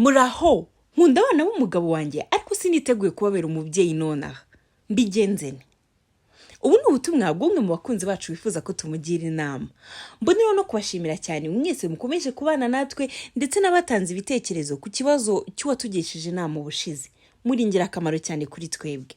Muraho, nkunda abana b'umugabo wanjye ariko siniteguye kubabera umubyeyi nonaha. Mbigenze nte? Ubu ni ubutumwa bw'umwe mu bakunzi bacu bifuza ko tumugira inama. Mbonera no kubashimira cyane mwese mukomeje kubana natwe ndetse n'abatanze ibitekerezo ku kibazo cy'uwatugishije inama ubushize. Muri ingirakamaro cyane kuri twebwe.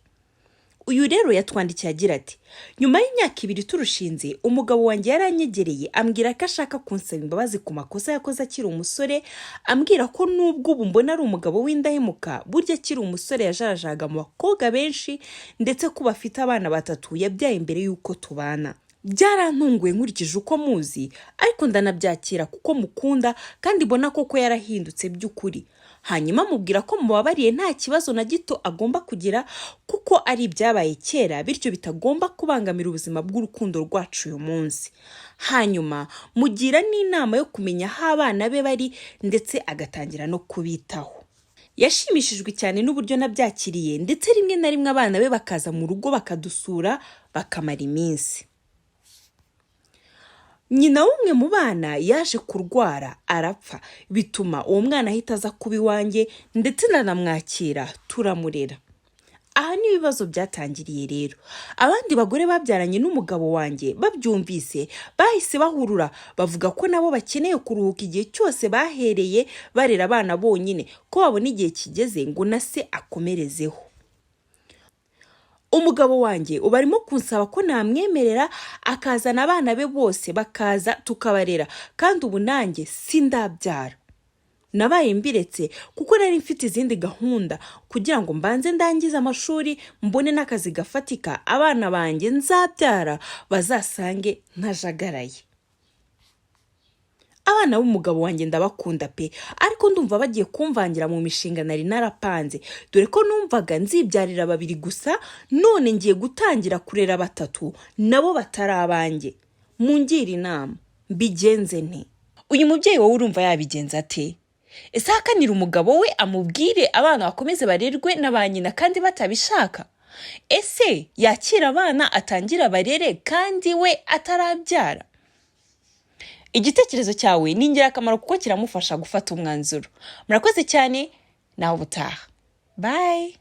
Uyu rero yatwandikiye agira ati: nyuma y'imyaka 2 turushinze, umugabo wanjye yaranyegereye ambwira ko ashaka kunsaba imbabazi ku makosa yakoze akiri umusore, ambwira ko nubwo ubu mbona ari umugabo w'indahemuka, burya akiri umusore yajarajaga mu bakobwa benshi ndetse ko bafite abana 3 yabyaye imbere y'uko tubana. Byarantunguye nkurikije uko muzi, ariko ndanabyakira kuko mukunda kandi mbona koko yarahindutse by'ukuri. Hanyuma mubwira ko mubabariye nta kibazo na gito agomba kugira kuko ari ibyabaye kera, bityo bitagomba kubangamira ubuzima bw'urukundo rwacu uyu munsi. Hanyuma mugira n'inama yo kumenya aho abana be bari ndetse agatangira no kubitaho. Yashimishijwe cyane n'uburyo nabyakiriye ndetse rimwe na rimwe abana be bakaza mu rugo bakadusura bakamara iminsi. Nyina w'umwe mu bana yaje kurwara arapfa, bituma uwo mwana ahita aza kuba iwanjye ndetse nanamwakira turamurera. Aha ni ibibazo byatangiriye rero. Abandi bagore babyaranye n'umugabo wanjye babyumvise bahise bahurura bavuga ko nabo bakeneye kuruhuka igihe cyose bahereye barera abana bonyine, ko babona igihe kigeze ngo na se akomerezeho. Umugabo wanjye ubarimo kunsaba ko namwemerera akazana abana be bose bakaza tukabarera, kandi ubu nanjye sindabyara. Nabaye mbiretse kuko nari mfite izindi gahunda kugira ngo mbanze ndangize amashuri mbone n'akazi gafatika, abana banjye nzabyara bazasange ntajagaraye. Abana b'umugabo wanjye ndabakunda pe, ariko ndumva bagiye kumvangira mu mishinga nari narapanze, dore ko numvaga nzibyarira 2 gusa, none ngiye gutangira kurera 3 nabo batari abanjye. Mungire inama, mbigenze nte? Uyu mubyeyi wowe urumva yabigenza ate? Ese akanira umugabo we amubwire abana bakomeze barerwe n'abanyina kandi batabishaka? Ese yakira abana atangira barere kandi we atarabyara? Igitekerezo cyawe ni ingirakamaro kuko kiramufasha gufata umwanzuro. Murakoze cyane, nawe ubutaha. Bye.